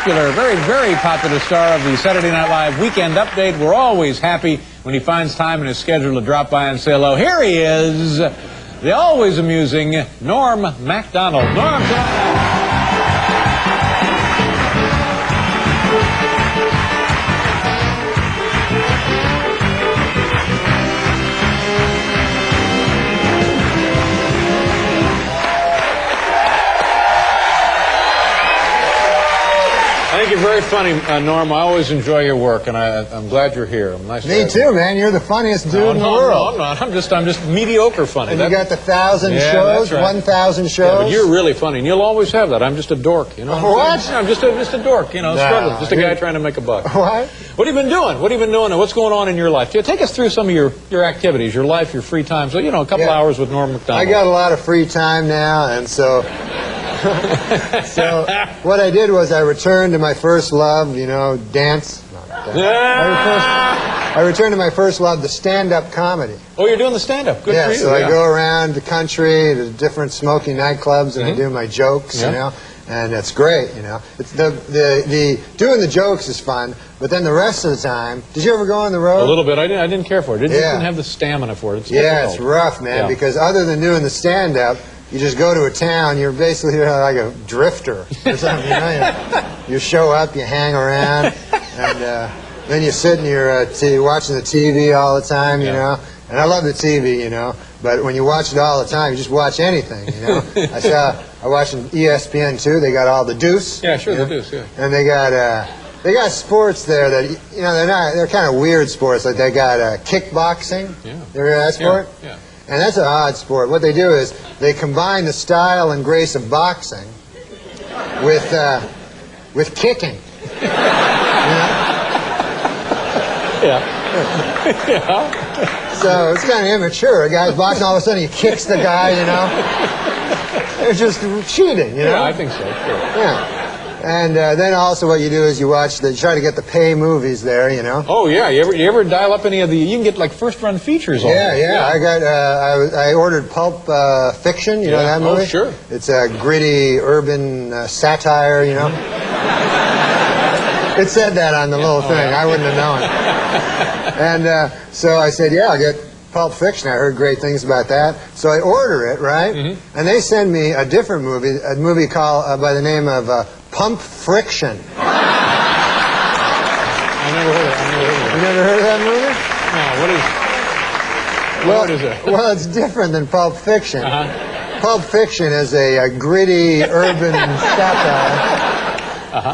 popular, very, very popular star of the Saturday Night Live Weekend Update. We're always happy when he finds time in his schedule to drop by and say hello. Here he is, the always amusing Norm MacDonald. Norm, come on. I think you're very funny, Norm. I always enjoy your work, and I'm glad you're here. Nice Me too, man. You're the funniest dude in the world. No, I'm just mediocre funny. And you got the 1,000 shows, right. 1,000 shows. Yeah, but you're really funny, and you'll always have that. I'm just a dork, you know. What? I'm just a dork, you know, struggling. Just a guy trying to make a buck. What? What have you been doing? What have you been doing? And what's going on in your life? Take us through some of your activities, your life, your free time. So, you know, a couple hours with Norm MacDonald. I got a lot of free time now, and so... So what I did was I returned to my first love, you know, dance. I returned to my first love, the stand-up comedy. Oh, you're doing the stand-up. Good for you. So I go around the country to different smoky nightclubs, and I do my jokes, you know, and it's great, you know. It's the doing the jokes is fun, but then the rest of the time, did you ever go on the road? A little bit. I didn't care for it. Didn't have the stamina for it. It's difficult. It's rough, man, because other than doing the stand-up, you just go to a town, you're basically like a drifter or something, you know? You show up, you hang around, and then you sit and you're watching the TV all the time, you know? And I love the TV, you know, but when you watch it all the time, you just watch anything, you know? I watched ESPN too, they got all the Deuce. Yeah, sure, the Deuce, yeah. And they got sports there that, you know, they're kind of weird sports, like they got kickboxing. Yeah. You ever hear that sport? Yeah. And that's an odd sport. What they do is they combine the style and grace of boxing with kicking. You know? So it's kind of immature. A guy's boxing, all of a sudden he kicks the guy, you know? It's just cheating, you know? Yeah, I think so, sure. Yeah. And then also what you do is you try to get the pay movies there, you know. Oh yeah, you ever dial up any of the? You can get like first-run features on. Yeah. I ordered Pulp Fiction. You know that movie? Oh sure. It's a gritty urban satire, you know. It said that on the little thing. I wouldn't have known. And so I said, yeah, I'll get Pulp Fiction. I heard great things about that. So I order it, right? And they send me a different movie, a movie called by the name of Pump Friction. I never heard of it. You never heard of that movie? No, what is it? Well, it's different than Pulp Fiction. Pulp Fiction is a gritty urban satire.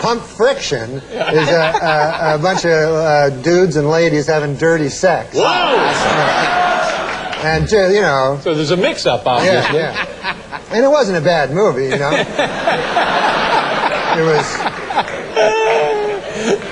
Pump Friction is a bunch of dudes and ladies having dirty sex. Whoa! And, you know... So there's a mix-up, obviously. Yeah. And it wasn't a bad movie, you know. It was...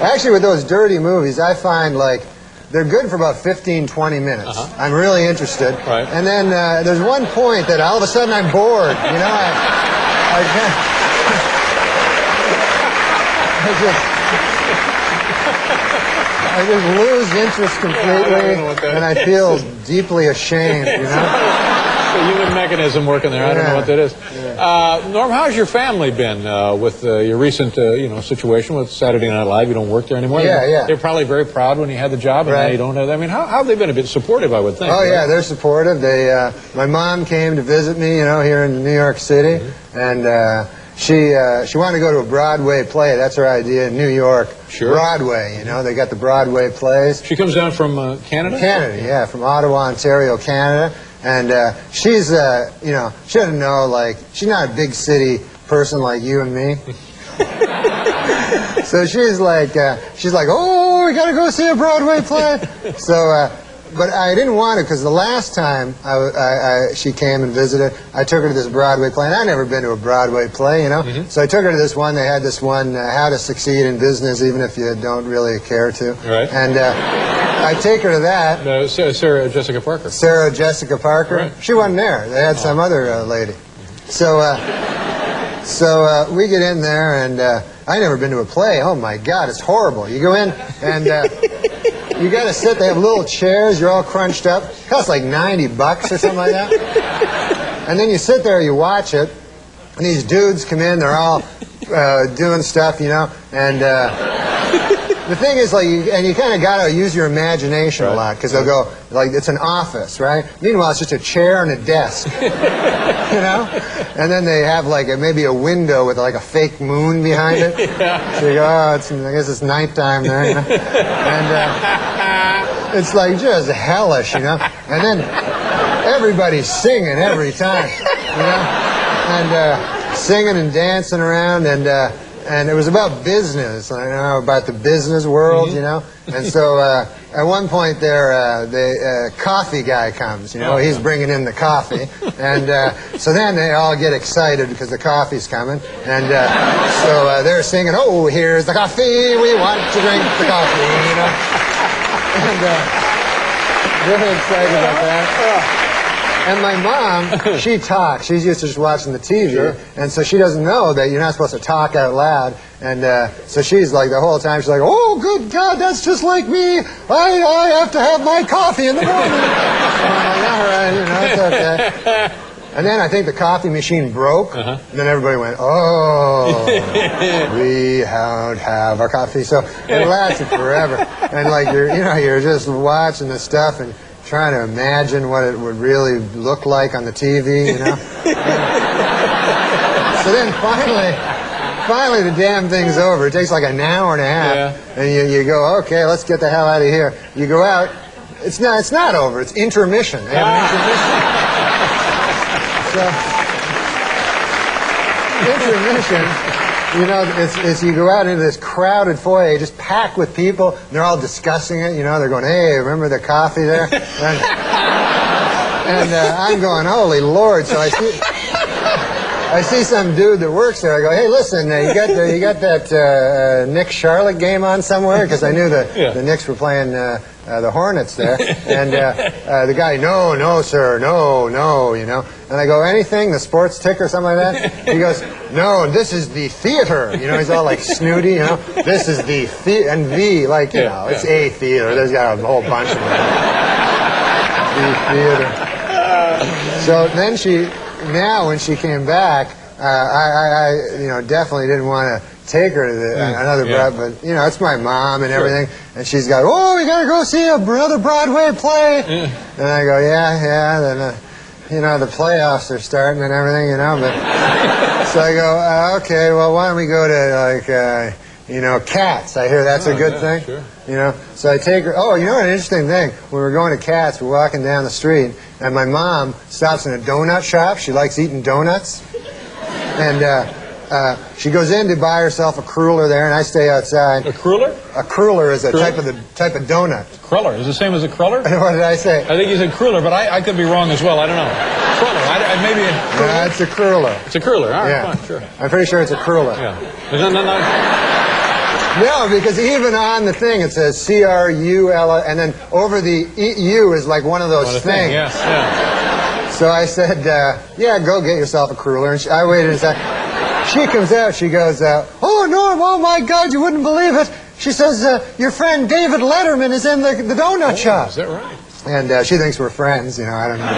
Actually, with those dirty movies, I find, like, they're good for about 15, 20 minutes. I'm really interested. Right. And then there's one point that all of a sudden I'm bored, you know. I just lose interest completely, and I feel deeply ashamed, you know? It's a human mechanism working there. I don't know what that is. Norm, how's your family been with your recent situation with Saturday Night Live? You don't work there anymore? They're probably very proud when you had the job, and now you don't have that. I mean, how have they been? A bit supportive, I would think. Oh, yeah, they're supportive. My mom came to visit me, you know, here in New York City, and... She wanted to go to a Broadway play. That's her idea in New York. Sure. Broadway, you know, they got the Broadway plays. She comes down from Canada? Canada, yeah, from Ottawa, Ontario, Canada. And she's, you know, she doesn't know, like, she's not a big city person like you and me. So she's like, oh, we got to go see a Broadway play. So, but I didn't want to, because the last time she came and visited, I took her to this Broadway play, and I'd never been to a Broadway play, you know. So I took her to this one. They had this one, How to Succeed in Business, even if you don't really care to. Right. And I take her to that. Sarah Jessica Parker. Sarah Jessica Parker. Right. She wasn't there. They had some other lady. So we get in there, and I'd never been to a play. Oh, my God, it's horrible. You go in, and... you got to sit. They have little chairs. You're all crunched up. It costs like $90 or something like that. And then you sit there, you watch it, and these dudes come in. They're all doing stuff, you know, and the thing is, like, you kind of got to use your imagination a lot, because they'll go, like, it's an office, right? Meanwhile, it's just a chair and a desk, you know? And then they have, like, maybe a window with, like, a fake moon behind it. So you go, oh, I guess it's nighttime there, you know? And it's, like, just hellish, you know? And then everybody's singing every time, you know? And singing and dancing around, and it was about business, you know, about the business world, you know. And so at one point there, the coffee guy comes, you know. He's bringing in the coffee. And so then they all get excited because the coffee's coming. And so they're singing, oh, here's the coffee, we want to drink the coffee, you know. And really excited about that. And my mom, she talks. She's used to just watching the TV, and so she doesn't know that you're not supposed to talk out loud. And so she's like, the whole time, she's like, oh, good God, that's just like me. I have to have my coffee in the morning. And I'm like, all right, you know, it's okay. And then I think the coffee machine broke, and then everybody went, oh, we don't have our coffee. So it lasted forever. And like, you're just watching the stuff and trying to imagine what it would really look like on the TV, you know. So then finally the damn thing's over. It takes like an hour and a half, and you go, okay, let's get the hell out of here. You go out. It's not over. It's intermission. They have an intermission. So intermission. You know, it's you go out into this crowded foyer, just packed with people, and they're all discussing it, you know, they're going, hey, remember the coffee there? And I'm going, holy Lord, so I see some dude that works there, I go, hey, listen, you got that Knicks Charlotte game on somewhere? Because I knew the Knicks were playing the Hornets there, and the guy, no, sir, no, you know. And I go, anything, the sports ticker or something like that? He goes, no, this is the theater. You know, he's all like snooty, you know. This is the and the, like, you know, it's a theater. There's got a whole bunch of them. The theater. So then now when she came back, I you know, definitely didn't want to take her to another but you know, it's my mom and everything, and she's got, oh, we gotta go see another Broadway play. And I go, yeah, then you know, the playoffs are starting and everything, you know, but so I go, okay, well, why don't we go to, like, you know, Cats? I hear that's a good thing. Sure. You know, so I take her. Oh, you know, an interesting thing. When we're going to Cats, we're walking down the street, and my mom stops in a donut shop. She likes eating donuts, and she goes in to buy herself a cruller there, and I stay outside. A cruller? A cruller is a type of donut. Cruller is the same as a cruller? What did I say? I think you said cruller, but I could be wrong as well. I don't know. Cruller. Maybe a cruller. No, it's a cruller. It's a cruller. All right, fine, sure. I'm pretty sure it's a cruller. Yeah. No, because even on the thing it says C-R-U-L, and then over the U is like one of those things. Yeah. So I said, yeah, go get yourself a cruller. And I waited a second. She comes out, she goes, oh, Norm, oh my God, you wouldn't believe it. She says, your friend David Letterman is in the donut shop. Is that right? And she thinks we're friends, you know, I don't know.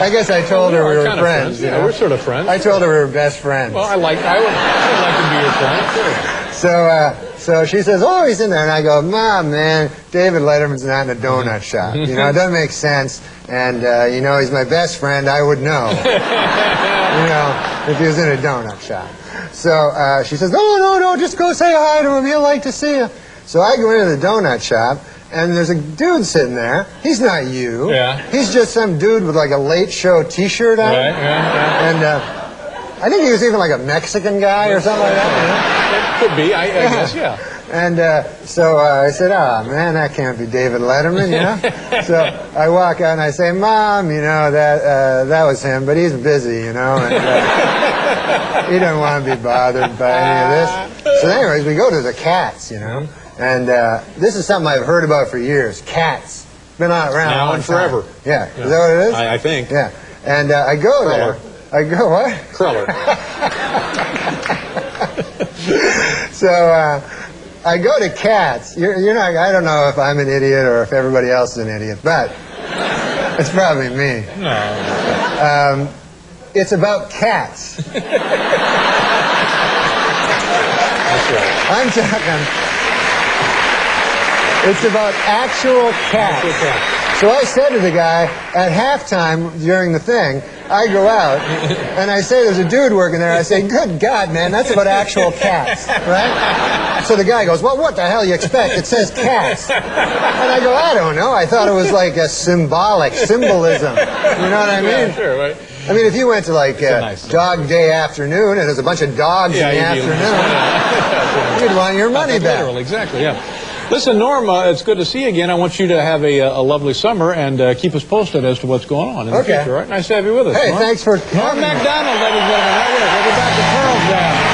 I guess I told her we were friends. Yeah, we're sort of friends. I told her we were best friends. Well, I would like to be your friend, sure. So she says, oh, he's in there. And I go, Mom, man, David Letterman's not in a donut shop. You know, it doesn't make sense. And, you know, he's my best friend. I would know, you know, if he was in a donut shop. So she says, no, just go say hi to him. He'll like to see you. So I go into the donut shop, and there's a dude sitting there. He's not you. Yeah. He's just some dude with like a Late Show T-shirt on. Right, yeah. And I think he was even like a Mexican guy or something like that. You know? Could be, I guess, yeah. And so I said, oh, man, that can't be David Letterman, you know? So I walk out and I say, Mom, you know, that was him, but he's busy, you know, and he doesn't want to be bothered by any of this. So anyways, we go to the Cats, you know, and this is something I've heard about for years, Cats. Been around now and forever. Yeah. Is that what it is? I think. Yeah. And I go there. I go, what? Cruller. So I go to Cats. You're not. I don't know if I'm an idiot or if everybody else is an idiot, but it's probably me. No. It's about cats. That's right. I'm talking. It's about actual cats. Actual cats. So I said to the guy at halftime during the thing, I go out and I say, there's a dude working there. I say, good God, man, that's about actual cats, right? So the guy goes, well, what the hell you expect? It says cats. And I go, I don't know. I thought it was like a symbolism. You know what I mean? Yeah, sure, right. I mean, if you went to like nice Dog Day afternoon and there's a bunch of dogs in the afternoon, you'd want your money back. Literal, exactly, yeah. Listen, Norm, it's good to see you again. I want you to have a lovely summer and keep us posted as to what's going on in the future, right? Nice to have you with us. Hey, Norm. thanks for Norm MacDonald, ladies and gentlemen. We'll be back to Pearl Jam.